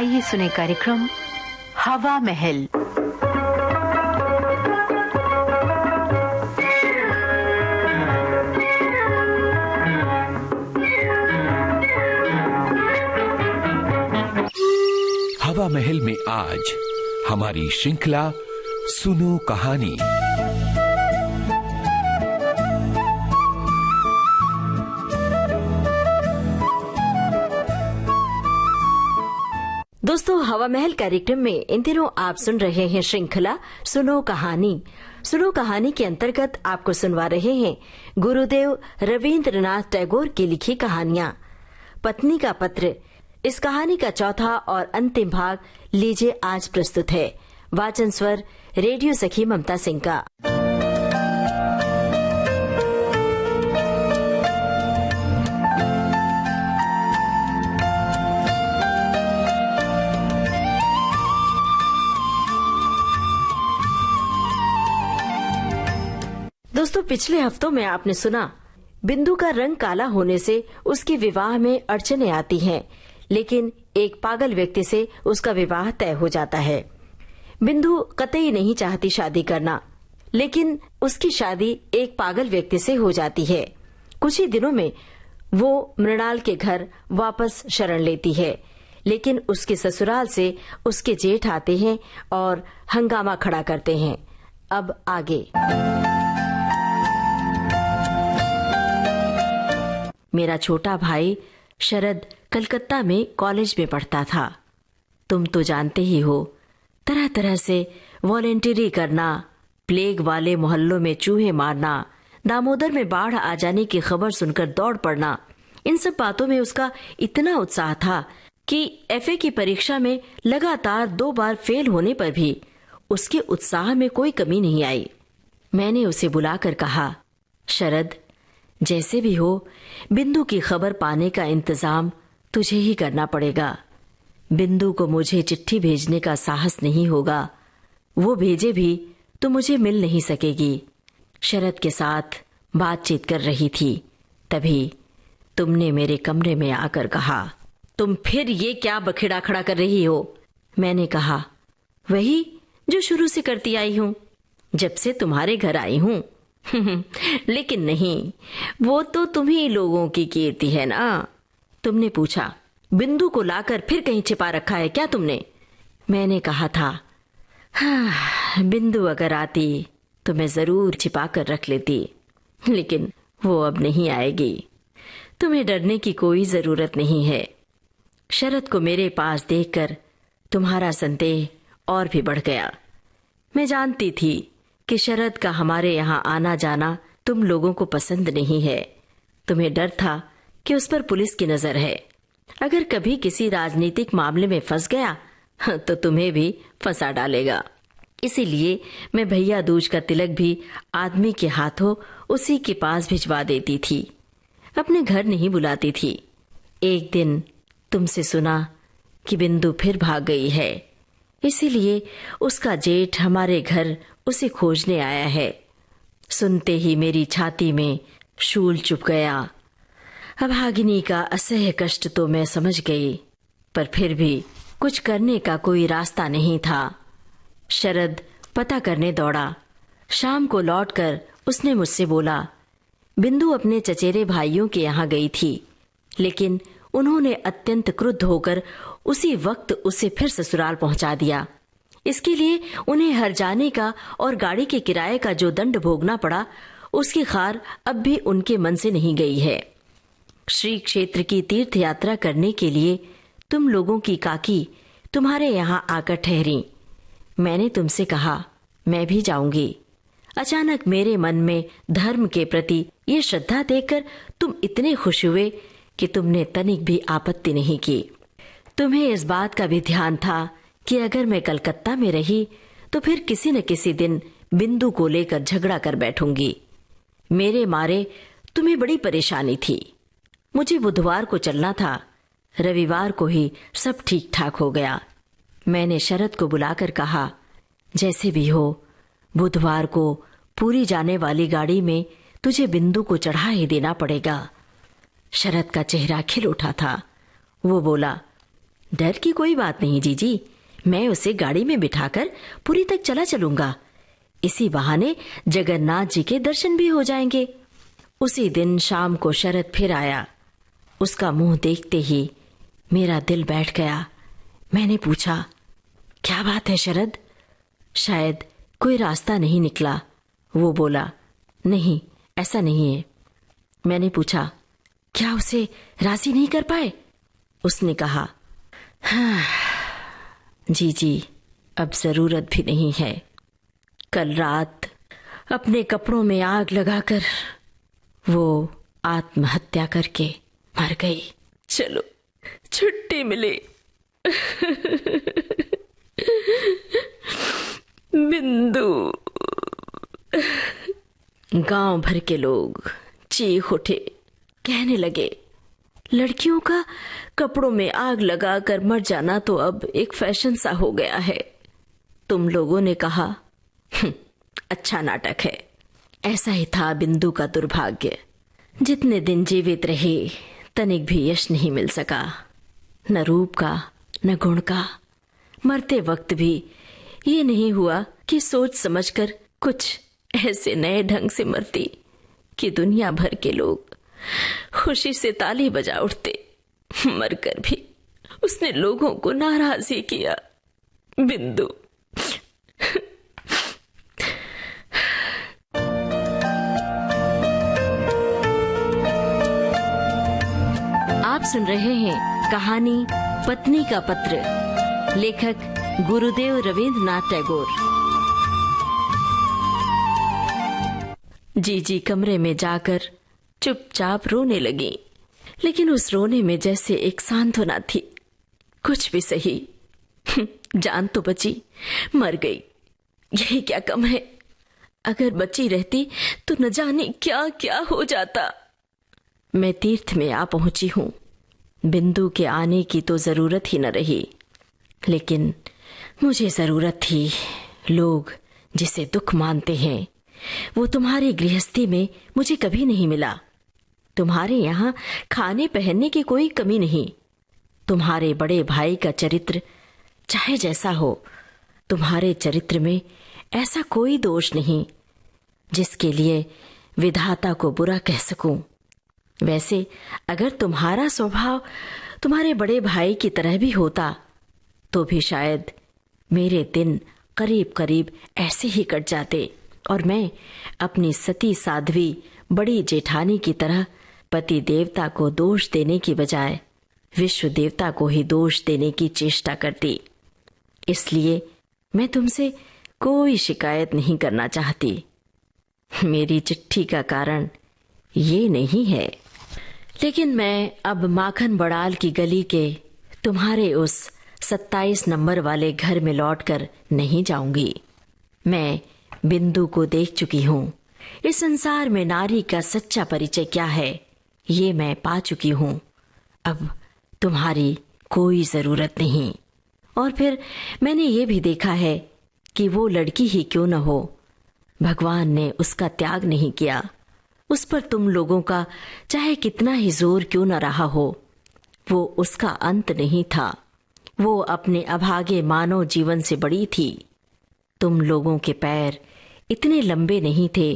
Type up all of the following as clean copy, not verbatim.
आइए सुने कार्यक्रम हवा महल। हवा महल में आज हमारी श्रृंखला सुनो कहानी। दोस्तों, हवा महल कार्यक्रम में इन दिनों आप सुन रहे हैं श्रृंखला सुनो कहानी। सुनो कहानी के अंतर्गत आपको सुनवा रहे हैं गुरुदेव रवींद्रनाथ टैगोर की लिखी कहानियाँ। पत्नी का पत्र, इस कहानी का चौथा और अंतिम भाग लीजिए आज प्रस्तुत है। वाचन स्वर रेडियो सखी ममता सिंह का। दोस्तों, पिछले हफ्तों में आपने सुना बिंदु का रंग काला होने से उसके विवाह में अड़चने आती हैं, लेकिन एक पागल व्यक्ति से उसका विवाह तय हो जाता है। बिंदु कतई नहीं चाहती शादी करना, लेकिन उसकी शादी एक पागल व्यक्ति से हो जाती है। कुछ ही दिनों में वो मृणाल के घर वापस शरण लेती है, लेकिन उसके ससुराल से उसके जेठ आते हैं और हंगामा खड़ा करते हैं। अब आगे। मेरा छोटा भाई शरद कलकत्ता में कॉलेज में पढ़ता था। तुम तो जानते ही हो, तरह तरह से वॉलेंटियरी करना, प्लेग वाले मोहल्लों में चूहे मारना, दामोदर में बाढ़ आ जाने की खबर सुनकर दौड़ पड़ना, इन सब बातों में उसका इतना उत्साह था कि एफए की परीक्षा में लगातार 2 बार फेल होने पर भी उसके उत्साह में कोई कमी नहीं आई। मैंने उसे बुलाकर कहा, शरद, जैसे भी हो बिंदु की खबर पाने का इंतजाम तुझे ही करना पड़ेगा। बिंदु को मुझे चिट्ठी भेजने का साहस नहीं होगा, वो भेजे भी तो मुझे मिल नहीं सकेगी। शरद के साथ बातचीत कर रही थी, तभी तुमने मेरे कमरे में आकर कहा, तुम फिर ये क्या बखेड़ा खड़ा कर रही हो? मैंने कहा, वही जो शुरू से करती आई हूँ, जब से तुम्हारे घर आई हूँ। लेकिन नहीं, वो तो तुम्ही लोगों की कीर्ति है ना। तुमने पूछा, बिंदु को लाकर फिर कहीं छिपा रखा है क्या तुमने? मैंने कहा था, हाँ, बिंदु अगर आती तो मैं जरूर छिपा कर रख लेती, लेकिन वो अब नहीं आएगी। तुम्हें डरने की कोई जरूरत नहीं है। शरद को मेरे पास देखकर तुम्हारा संदेह और भी बढ़ गया। मैं जानती थी कि शरद का हमारे यहाँ आना जाना तुम लोगों को पसंद नहीं है। तुम्हें डर था कि उस पर पुलिस की नजर है। अगर कभी किसी राजनीतिक मामले में फंस गया तो तुम्हें भी फंसा डालेगा। इसीलिए मैं भैया दूज का तिलक भी आदमी के हाथों उसी के पास भिजवा देती थी, अपने घर नहीं बुलाती थी। एक दिन तुमसे सुना कि बिंदु फिर भाग गई है, इसीलिए उसका जेठ हमारे घर उसे खोजने आया है। सुनते ही मेरी छाती में शूल चुभ गया। अभागिनी का असह्य कष्ट तो मैं समझ गई, पर फिर भी कुछ करने का कोई रास्ता नहीं था। शरद पता करने दौड़ा। शाम को लौटकर उसने मुझसे बोला, बिंदु अपने चचेरे भाइयों के यहाँ गई थी, लेकिन उन्होंने अत्यंत क्रुद्ध होकर उसी वक्त उसे फिर ससुराल पहुंचा दिया। इसके लिए उन्हें हर जाने का और गाड़ी के किराए का जो दंड भोगना पड़ा, उसकी खार अब भी उनके मन से नहीं गई है। श्री क्षेत्र की तीर्थ यात्रा करने के लिए तुम लोगों की काकी तुम्हारे यहाँ आकर ठहरी। मैंने तुमसे कहा, मैं भी जाऊंगी। अचानक मेरे मन में धर्म के प्रति ये श्रद्धा देखकर तुम इतने खुश हुए कि तुमने तनिक भी आपत्ति नहीं की। तुम्हें इस बात का भी ध्यान था कि अगर मैं कलकत्ता में रही तो फिर किसी न किसी दिन बिंदु को लेकर झगड़ा कर बैठूंगी। मेरे मारे तुम्हें बड़ी परेशानी थी। मुझे बुधवार को चलना था, रविवार को ही सब ठीक ठाक हो गया। मैंने शरद को बुलाकर कहा, जैसे भी हो बुधवार को पूरी जाने वाली गाड़ी में तुझे बिंदु को चढ़ा ही देना पड़ेगा। शरद का चेहरा खिल उठा था। वो बोला, डर की कोई बात नहीं जीजी, मैं उसे गाड़ी में बिठाकर पुरी तक चला चलूंगा। इसी बहाने जगन्नाथ जी के दर्शन भी हो जाएंगे। उसी दिन शाम को शरद फिर आया। उसका मुंह देखते ही मेरा दिल बैठ गया। मैंने पूछा, क्या बात है शरद? शायद कोई रास्ता नहीं निकला। वो बोला, नहीं, ऐसा नहीं है। मैंने पूछा, क्या उसे राजी नहीं कर पाए? उसने कहा, हाँ जी, अब जरूरत भी नहीं है। कल रात अपने कपड़ों में आग लगाकर वो आत्महत्या करके मर गई। चलो छुट्टी मिली। बिंदु। गांव भर के लोग चीख उठे, कहने लगे, लड़कियों का कपड़ों में आग लगाकर मर जाना तो अब एक फैशन सा हो गया है। तुम लोगों ने कहा, अच्छा नाटक है। ऐसा ही था बिंदु का दुर्भाग्य। जितने दिन जीवित रहे तनिक भी यश नहीं मिल सका, न रूप का न गुण का। मरते वक्त भी ये नहीं हुआ कि सोच समझकर कुछ ऐसे नए ढंग से मरती कि दुनिया भर के लोग खुशी से ताली बजा उठते। मरकर भी उसने लोगों को नाराज ही किया। बिंदु। आप सुन रहे हैं कहानी पत्नी का पत्र, लेखक गुरुदेव रवींद्रनाथ टैगोर। जीजी कमरे में जाकर चुपचाप रोने लगी, लेकिन उस रोने में जैसे एक सांत्वना थी। कुछ भी सही, जान तो बची, मर गई, यही क्या कम है। अगर बची रहती तो न जाने क्या क्या हो जाता। मैं तीर्थ में आ पहुंची हूं। बिंदु के आने की तो जरूरत ही न रही, लेकिन मुझे जरूरत थी। लोग जिसे दुख मानते हैं वो तुम्हारी गृहस्थी में मुझे कभी नहीं मिला। तुम्हारे यहाँ खाने पहनने की कोई कमी नहीं। तुम्हारे बड़े भाई का चरित्र चाहे जैसा हो, तुम्हारे चरित्र में ऐसा कोई दोष नहीं जिसके लिए विधाता को बुरा कह सकूं। वैसे अगर तुम्हारा स्वभाव तुम्हारे बड़े भाई की तरह भी होता तो भी शायद मेरे दिन करीब करीब ऐसे ही कट जाते और मैं अपनी सती साध्वी बड़ी जेठानी की तरह पति देवता को दोष देने की बजाय विश्व देवता को ही दोष देने की चेष्टा करती। इसलिए मैं तुमसे कोई शिकायत नहीं करना चाहती। मेरी चिट्ठी का कारण ये नहीं है, लेकिन मैं अब माखन बड़ाल की गली के तुम्हारे उस 27 नंबर वाले घर में लौटकर नहीं जाऊंगी। मैं बिंदु को देख चुकी हूँ। इस संसार में नारी का सच्चा परिचय क्या है ये मैं पा चुकी हूँ। अब तुम्हारी कोई जरूरत नहीं। और फिर मैंने ये भी देखा है कि वो लड़की ही क्यों न हो, भगवान ने उसका त्याग नहीं किया। उस पर तुम लोगों का चाहे कितना ही जोर क्यों न रहा हो, वो उसका अंत नहीं था। वो अपने अभागे मानव जीवन से बड़ी थी। तुम लोगों के पैर इतने लंबे नहीं थे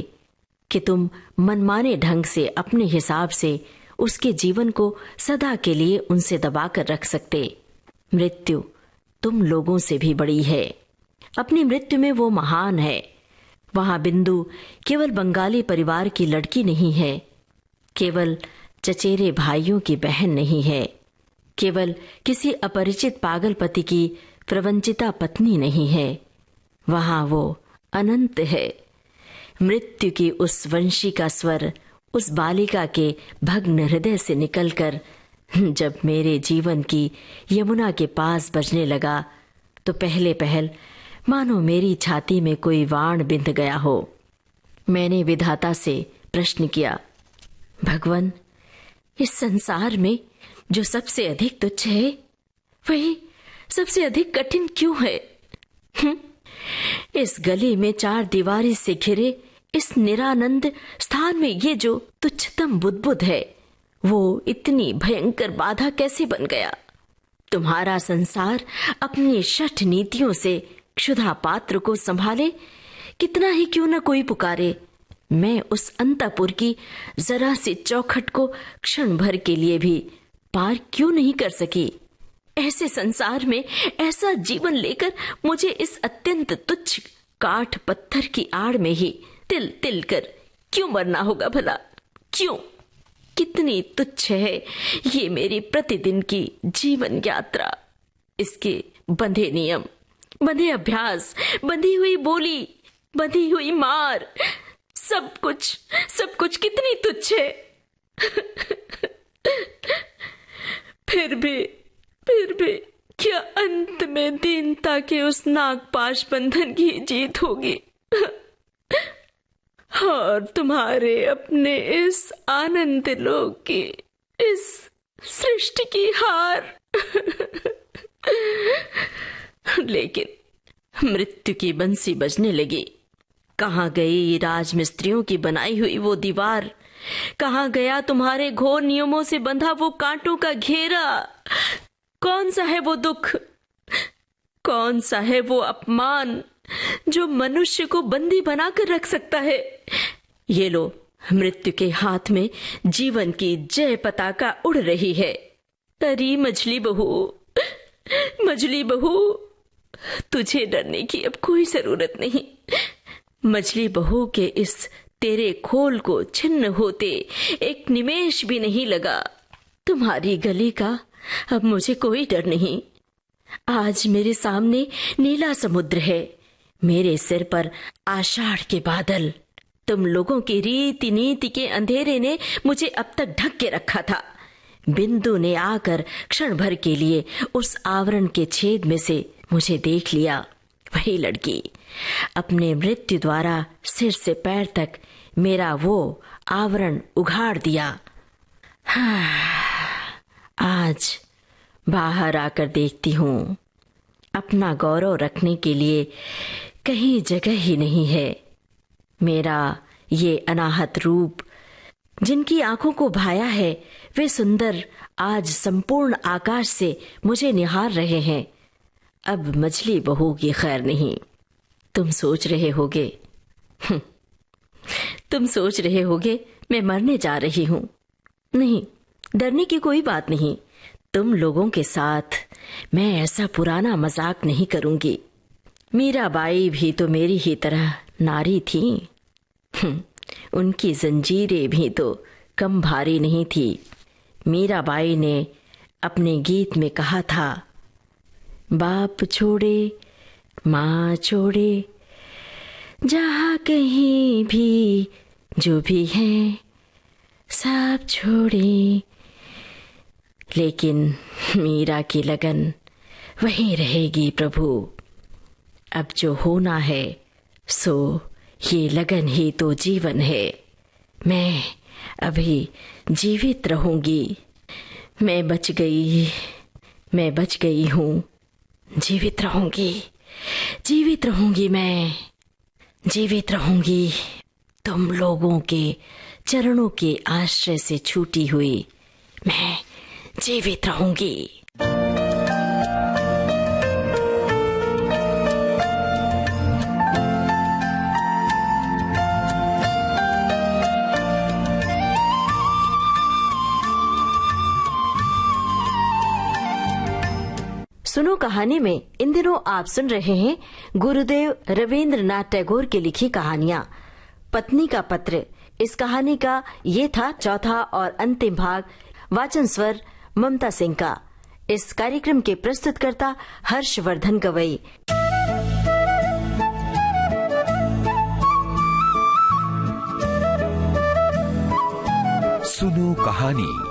कि तुम मनमाने ढंग से अपने हिसाब से उसके जीवन को सदा के लिए उनसे दबाकर रख सकते। मृत्यु तुम लोगों से भी बड़ी है। अपनी मृत्यु में वो महान है। वहां बिंदु केवल बंगाली परिवार की लड़की नहीं है, केवल चचेरे भाइयों की बहन नहीं है, केवल किसी अपरिचित पागल पति की प्रवंचिता पत्नी नहीं है। वहां वो अनंत है। मृत्यु की उस वंशी का स्वर उस बालिका के भग्न हृदय से निकलकर जब मेरे जीवन की यमुना के पास बजने लगा तो पहले पहल मानो मेरी छाती में कोई वाण बिंध गया हो। मैंने विधाता से प्रश्न किया, भगवान, इस संसार में जो सबसे अधिक तुच्छ है वही सबसे अधिक कठिन क्यों है? इस गली में 4 दीवारी से घिरे इस निरानंद स्थान में ये जो तुच्छतम बुदबुद है वो इतनी भयंकर बाधा कैसे बन गया? तुम्हारा संसार अपनी शठ नीतियों से क्षुधा पात्र को संभाले, कितना ही क्यों न कोई पुकारे, मैं उस अंतपुर की जरा सी चौखट को क्षण भर के लिए भी पार क्यों नहीं कर सकी। ऐसे संसार में ऐसा जीवन लेकर मुझे इस अत्यंत तुच्छ काठ पत्थर की आड़ में ही तिल तिल कर क्यों मरना होगा भला? क्यों? कितनी तुच्छ है ये मेरी प्रतिदिन की जीवन यात्रा। इसके बंधे नियम, बंधे अभ्यास, बंधी हुई बोली, बंधी हुई मार, सब कुछ कितनी तुच्छ है। फिर भी क्या अंत में दीनता के उस नागपाश बंधन की जीत होगी और तुम्हारे अपने इस आनंद लोक की, इस सृष्टि की हार। लेकिन मृत्यु की बंसी बजने लगी। कहाँ गई राजमिस्त्रियों की बनाई हुई वो दीवार? कहाँ गया तुम्हारे घोर नियमों से बंधा वो कांटों का घेरा? कौन सा है वो दुख, कौन सा है वो अपमान जो मनुष्य को बंदी बनाकर रख सकता है? ये लो, मृत्यु के हाथ में जीवन की जय पताका उड़ रही है। अरे मछली बहू, तुझे डरने की अब कोई जरूरत नहीं। मछली बहू के इस तेरे खोल को छिन्न होते एक निमेष भी नहीं लगा। तुम्हारी गली का अब मुझे कोई डर नहीं। आज मेरे सामने नीला समुद्र है, मेरे सिर पर आषाढ़ के बादल। तुम लोगों की रीति नीति के अंधेरे ने मुझे अब तक ढक के रखा था। बिंदु ने आकर क्षण भर के लिए उस आवरण के छेद में से मुझे देख लिया। वही लड़की अपने मृत्यु द्वारा सिर से पैर तक मेरा वो आवरण उघाड़ दिया। आज बाहर आकर देखती हूँ, अपना गौरव रखने के लिए कहीं जगह ही नहीं है। मेरा ये अनाहत रूप, जिनकी आंखों को भाया है, वे सुंदर आज संपूर्ण आकाश से मुझे निहार रहे हैं। अब मछली बहू की खैर नहीं। तुम सोच रहे होगे मैं मरने जा रही हूँ। नहीं, डरने की कोई बात नहीं। तुम लोगों के साथ मैं ऐसा पुराना मजाक नहीं करूंगी। मीराबाई भी तो मेरी ही तरह नारी थी। उनकी जंजीरें भी तो कम भारी नहीं थी। मीराबाई ने अपने गीत में कहा था, बाप छोड़े माँ छोड़े, जहाँ कहीं भी जो भी है सब छोड़े। लेकिन मीरा की लगन वहीं रहेगी प्रभु। अब जो होना है सो ये लगन ही तो जीवन है। मैं अभी जीवित रहूंगी। मैं बच गई हूँ। जीवित रहूंगी मैं, जीवित रहूंगी। तुम लोगों के चरणों के आश्रय से छूटी हुई मैं जीवित रहूंगी। सुनो कहानी में इन दिनों आप सुन रहे हैं गुरुदेव रवींद्रनाथ टैगोर की लिखी कहानियाँ। पत्नी का पत्र, इस कहानी का ये था चौथा और अंतिम भाग। वाचन स्वर ममता सिंह का। इस कार्यक्रम के प्रस्तुतकर्ता हर्षवर्धन गवई। सुनो कहानी।